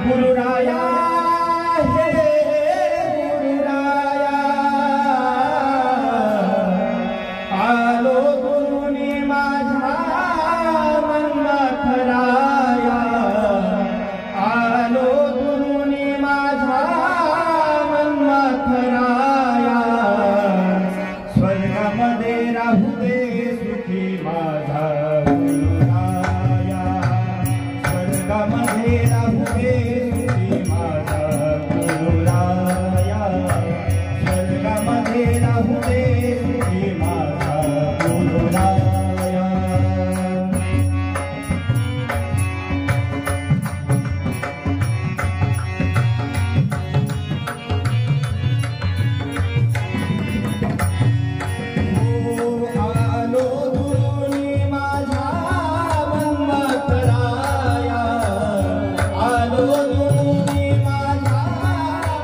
गुरुराया हे गुरुराया आलो गुरुनी माझ्या मन्मथराया आलो गुरुनी माझ्या मन्मथराया स्वर्गामध्ये राहू दे सुखी माझा गुरुराया स्वर्गामध्ये राहू दे सुखी माझा गुरुराया स्वर्गामध्ये राहू दे सुखी माझा गुरुराया आलो गुरुनी माझ्या मन्मथराया आलो गुरुनी माझ्या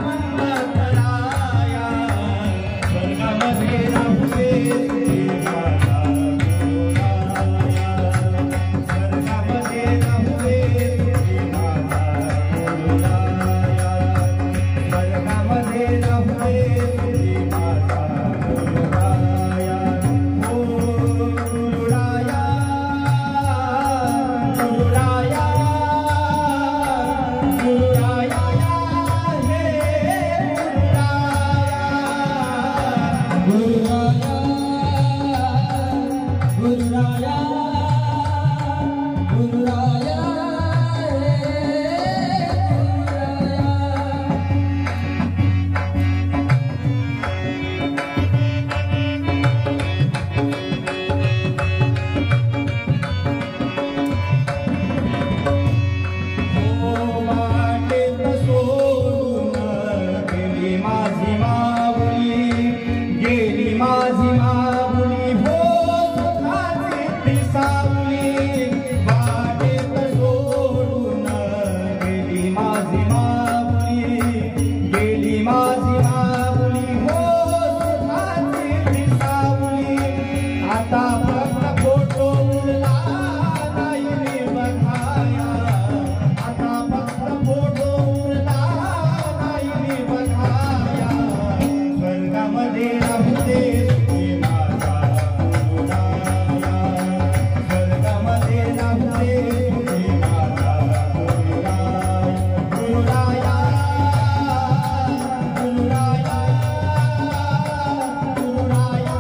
मन्मथराया स्वर्गामध्ये राहू दे सुखी माझा गुरुराया स्वर्गामध्ये राहू दे सुखी माझा गुरुराया स्वर्गामध्ये राहू दे सुखी माझा गुरुराया ओ गुरुराया गुरुराया गुरुराया हे गुरुराया गुरुराया गुरुराया वाटेत सोडून गेली माझी माऊली गेली माझी माऊली हो सुखाची पिसावली वाटेत सोडून गेली माझी माऊली गेली माझी माऊली हो सुखाची पिसावली आता फक्त फोटो उरला नाही बघाया आता फक्त फोटो उरला नाही बघाया स्वर्गामध्ये राहू दे सुखी माझा गुरुराया स्वर्गामध्ये राहू दे सुखी माझा गुरुराया गुरुराया गुरुराया गुरुराया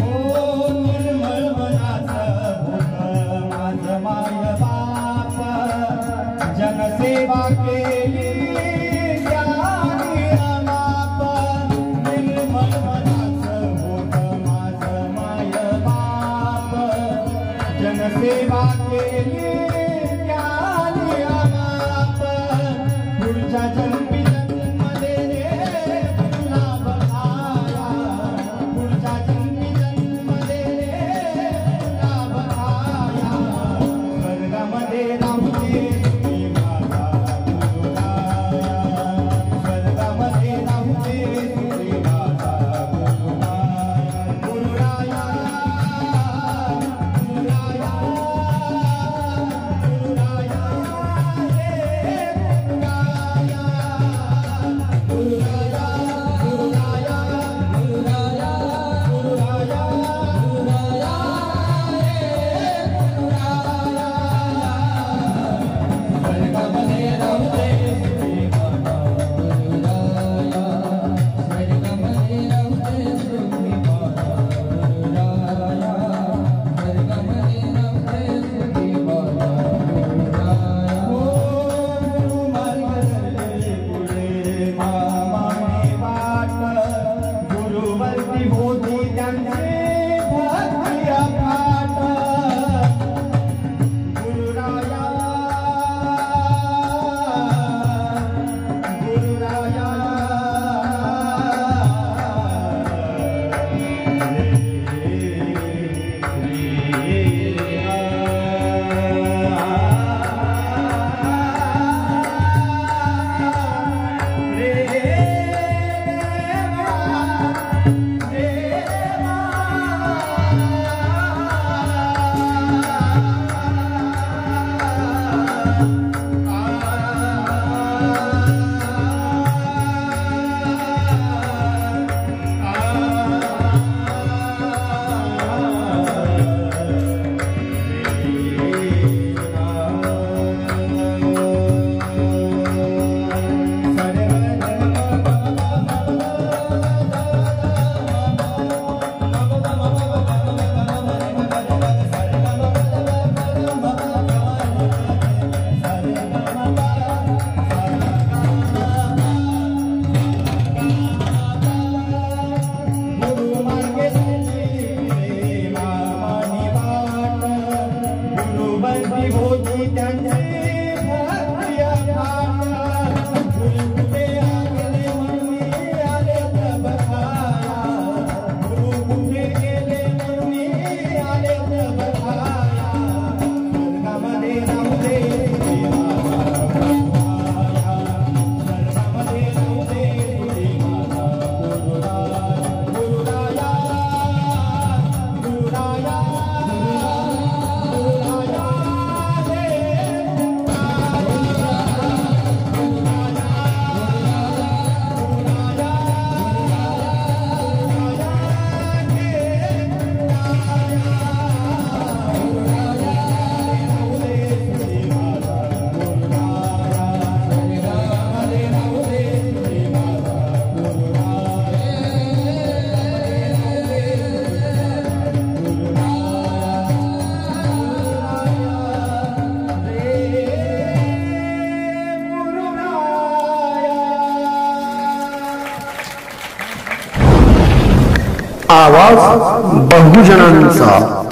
निर्मळ मनाचं होतं माझं माय बाप जनसेवा केली त्याने अमाप निर्मळ मनाचं होतं माझं माय बाप जनसेवा केली त्याने अमाप पुढच्या जन्मी जन्म दे रे पुन्हा बघाया पुढच्या जन्मी जन्म दे रे पुन्हा बघाया स्वर्गामध्ये राहू दे सुखी माझा गुरुराया आवाज बहुजनांचा।